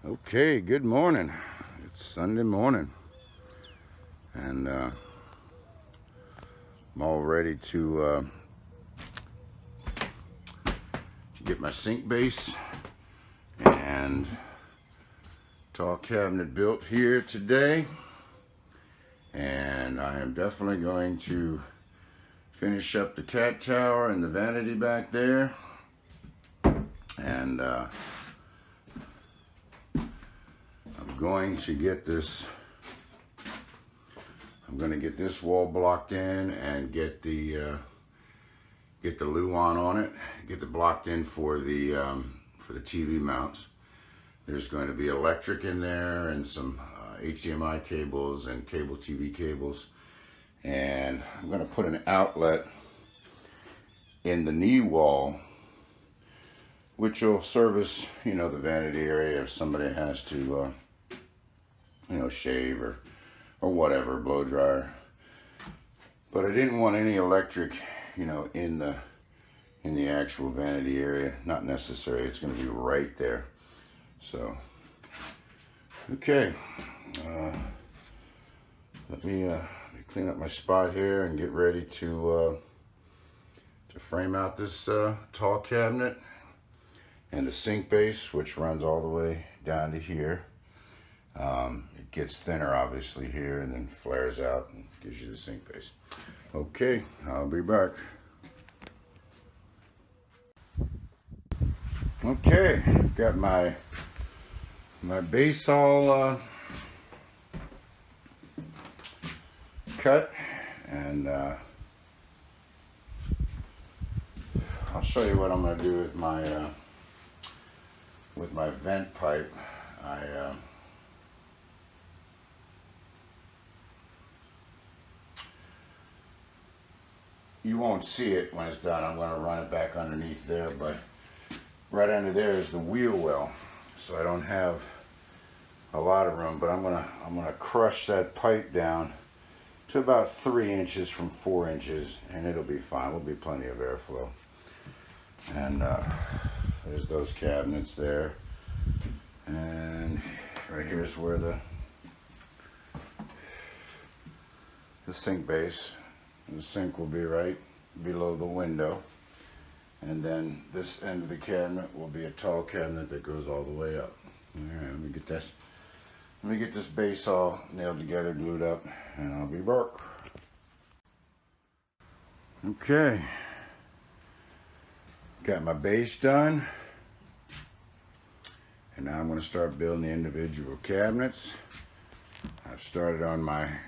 Okay, good morning. It's Sunday morning, and I'm all ready to get my sink base and tall cabinet built here today. And I am definitely going to finish up the cat tower and the vanity back there. And I'm going to get this. I'm going to get this wall blocked in and get the luan on it. Get it blocked in for the TV mounts. There's going to be electric in there and some HDMI cables and cable TV cables. And I'm going to put an outlet in the knee wall, which will service, the vanity area if somebody has to, shave or whatever, blow dryer. But I didn't want any electric, in the actual vanity area. Not necessary. It's going to be right there. So, okay. Let me clean up my spot here and get ready to frame out this tall cabinet and the sink base, which runs all the way down to here. It gets thinner obviously here and then flares out and gives you the sink base. Okay, I'll be back. Okay, got my base all cut, and I'll show you what I'm going to do with my vent pipe. You won't see it when it's done. I'm going to run it back underneath there, but right under there is the wheel well, so I don't have a lot of room. But I'm gonna crush that pipe down to about 3 inches from 4 inches, and it'll be fine. There'll be plenty of airflow. And there's those cabinets there, and right here's where the sink base. The sink will be right below the window, and then this end of the cabinet will be a tall cabinet that goes all the way up. All right, let me get this base all nailed together, glued up, and I'll be back. Okay, got my base done, and now I'm going to start building the individual cabinets. I've started on my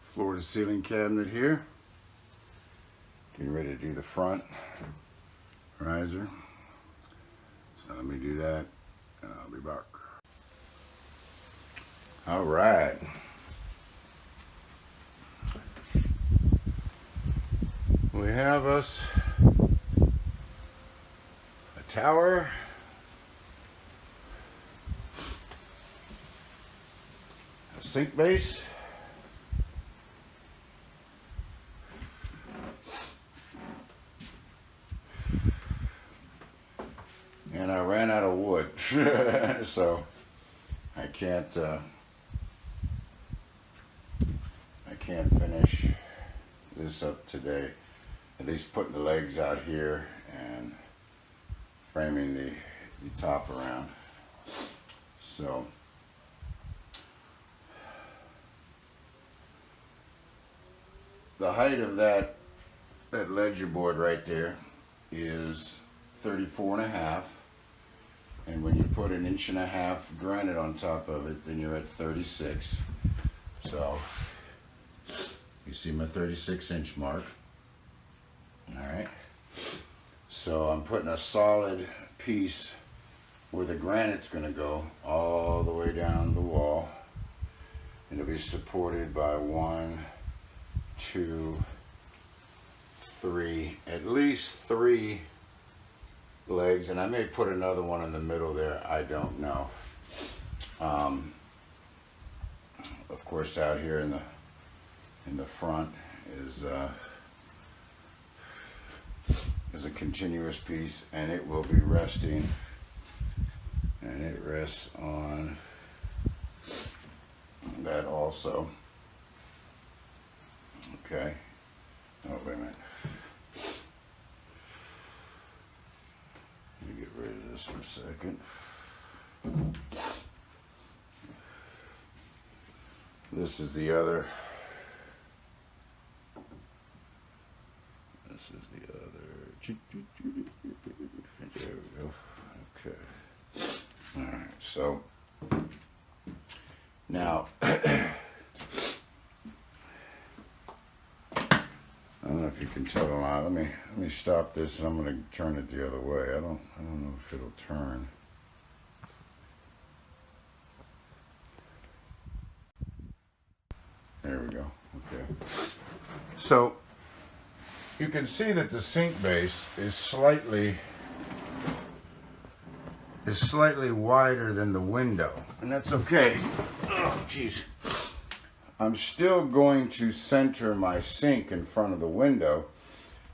floor to ceiling cabinet here. Getting ready to do the front riser. So let me do that and I'll be back. All right. We have us a tower, a sink base, and I ran out of wood, so I can't finish this up today. At least putting the legs out here and framing the top around. So the height of that ledger board right there is 34.5, and when you put 1.5 inches granite on top of it, then you're at 36. So you see my 36-inch mark. All right, so I'm putting a solid piece where the granite's going to go all the way down the wall, and it'll be supported by 1, 2, 3, at least 3 legs, and I may put another one in the middle there, I don't know. Of course, out here in the front is a continuous piece, and it will be resting, and and it rests on that also. Okay. Oh, wait a minute. Let me get rid of this for a second. This is the other. This is the other. There we go. Okay. All right. So now, I don't know if you can tell or not. Let me stop this, and I'm going to turn it the other way. I don't know if it'll turn. There we go. Okay. So you can see that the sink base is slightly wider than the window, and that's okay. Oh, jeez. I'm still going to center my sink in front of the window,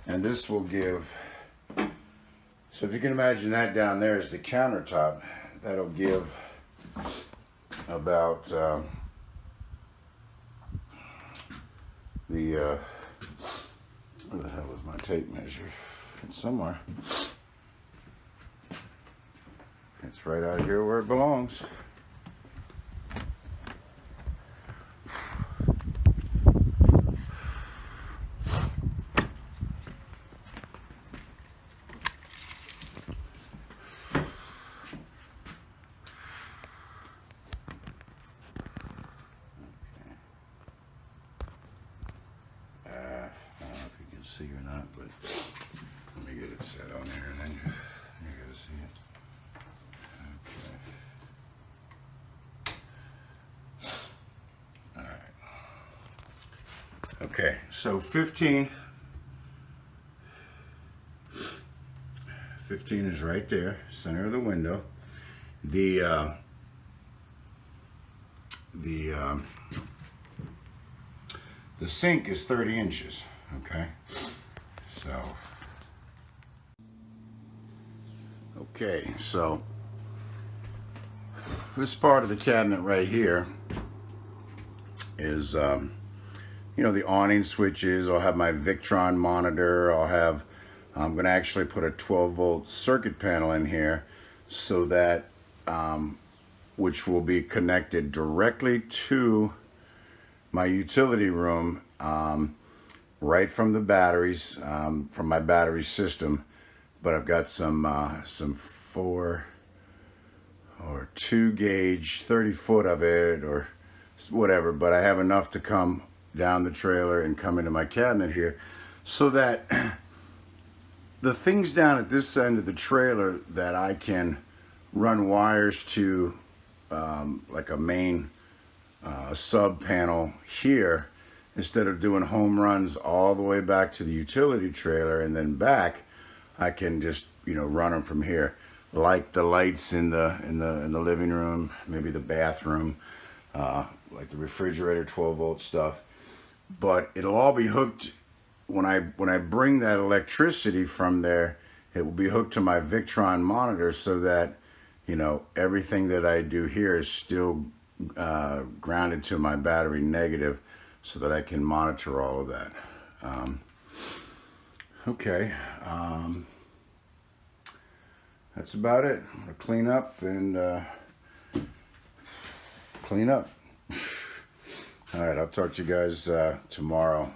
and this will give, so if you can imagine that down there is the countertop, that'll give about where the hell is my tape measure? It's somewhere. It's right out here where it belongs. See or not, but let me get it set on there and then you gotta see it. Okay. All right. Okay, so 15 is right there, center of the window. The sink is 30 inches. Okay, so this part of the cabinet right here is, you know, the awning switches. I'll have my Victron monitor. I'm going to actually put a 12-volt circuit panel in here so that, which will be connected directly to my utility room, right from the batteries, from my battery system. But I've got some 4 or 2 gauge, 30 foot of it or whatever, but I have enough to come down the trailer and come into my cabinet here, so that the things down at this end of the trailer that I can run wires to, like a main sub panel here, instead of doing home runs all the way back to the utility trailer and then back, I can just, you know, run them from here. Like the lights in the living room, maybe the bathroom, like the refrigerator, 12-volt stuff. But it'll all be hooked when I bring that electricity from there. It will be hooked to my Victron monitor, so that, you know, everything that I do here is still grounded to my battery negative, so that I can monitor all of that. Okay, that's about it. I'm gonna clean up and clean up. All right, I'll talk to you guys tomorrow.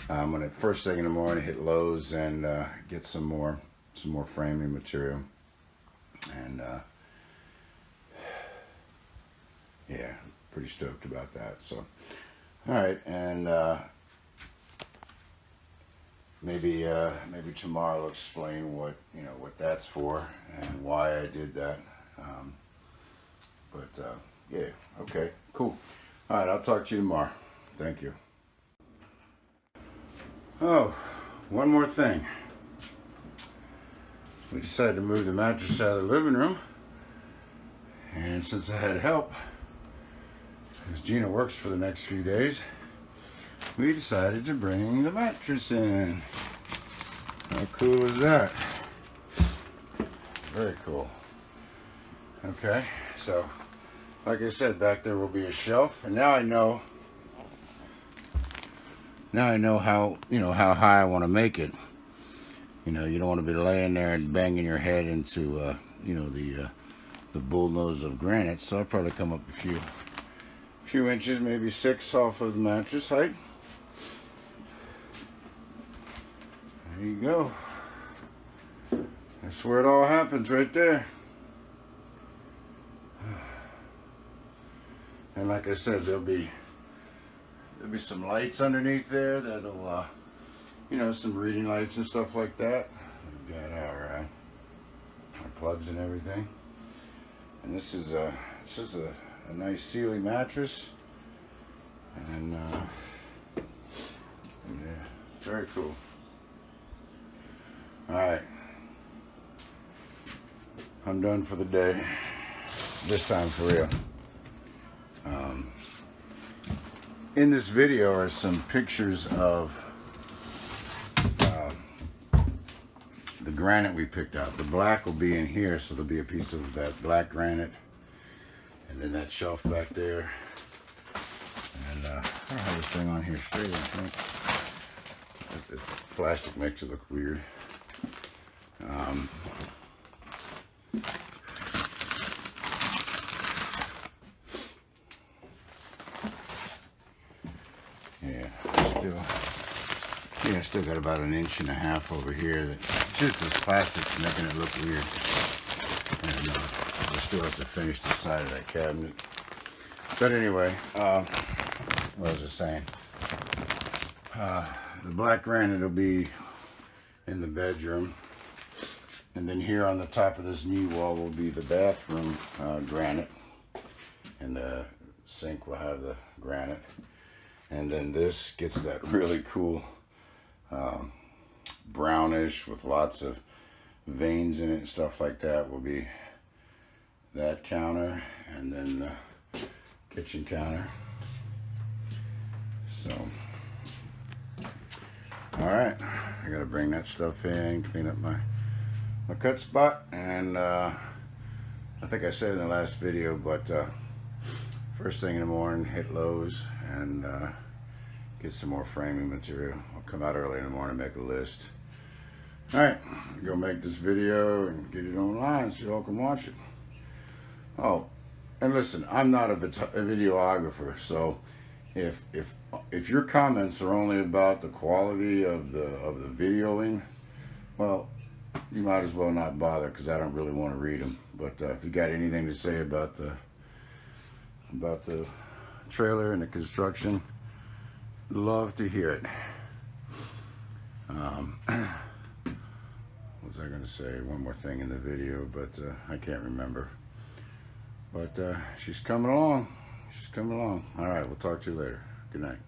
I'm gonna first thing in the morning hit Lowe's and get some more framing material, and yeah, pretty stoked about that. So, all right, and maybe tomorrow I'll explain what that's for and why I did that. Yeah, okay, cool. All right, I'll talk to you tomorrow. Thank you. Oh, one more thing. We decided to move the mattress out of the living room, and since I had help, because Gina works for the next few days, we decided to bring the mattress in. How cool is that? Very cool. Okay, so like I said, back there will be a shelf, and now I know how, how high I want to make it. You don't want to be laying there and banging your head into the bullnose of granite. So I'll probably come up a few inches, maybe 6 off of the mattress height. There you go. That's where it all happens, right there. And like I said, there'll be some lights underneath there that'll, some reading lights and stuff like that. We've got our plugs and everything. And this is a nice Sealy mattress. And yeah, very cool. All right, I'm done for the day. This time for real. In this video are some pictures of the granite we picked out. The black will be in here, so there'll be a piece of that black granite, and then that shelf back there. And I don't have this thing on here straight, I think. The plastic makes it look weird. Still got about 1.5 inches over here that just this plastic's making it look weird. And I still have to finish the side of that cabinet. But anyway, what was I saying? The black granite will be in the bedroom. And then here on the top of this knee wall will be the bathroom granite. And the sink will have the granite. And then this gets that really cool brownish with lots of veins in it and stuff like that will be that counter, and then the kitchen counter. So, all right, I gotta bring that stuff in, clean up my cut spot, and I think I said in the last video, but first thing in the morning, hit Lowe's and get some more framing material. I'll come out early in the morning, make a list. All right, go make this video and get it online so you all can watch it. Oh, and listen, I'm not a videographer, so if your comments are only about the quality of the videoing, well, you might as well not bother, because I don't really want to read them. But if you got anything to say about the trailer and the construction, love to hear it. What was I going to say? One more thing in the video, but I can't remember. But she's coming along. She's coming along. All right, we'll talk to you later. Good night.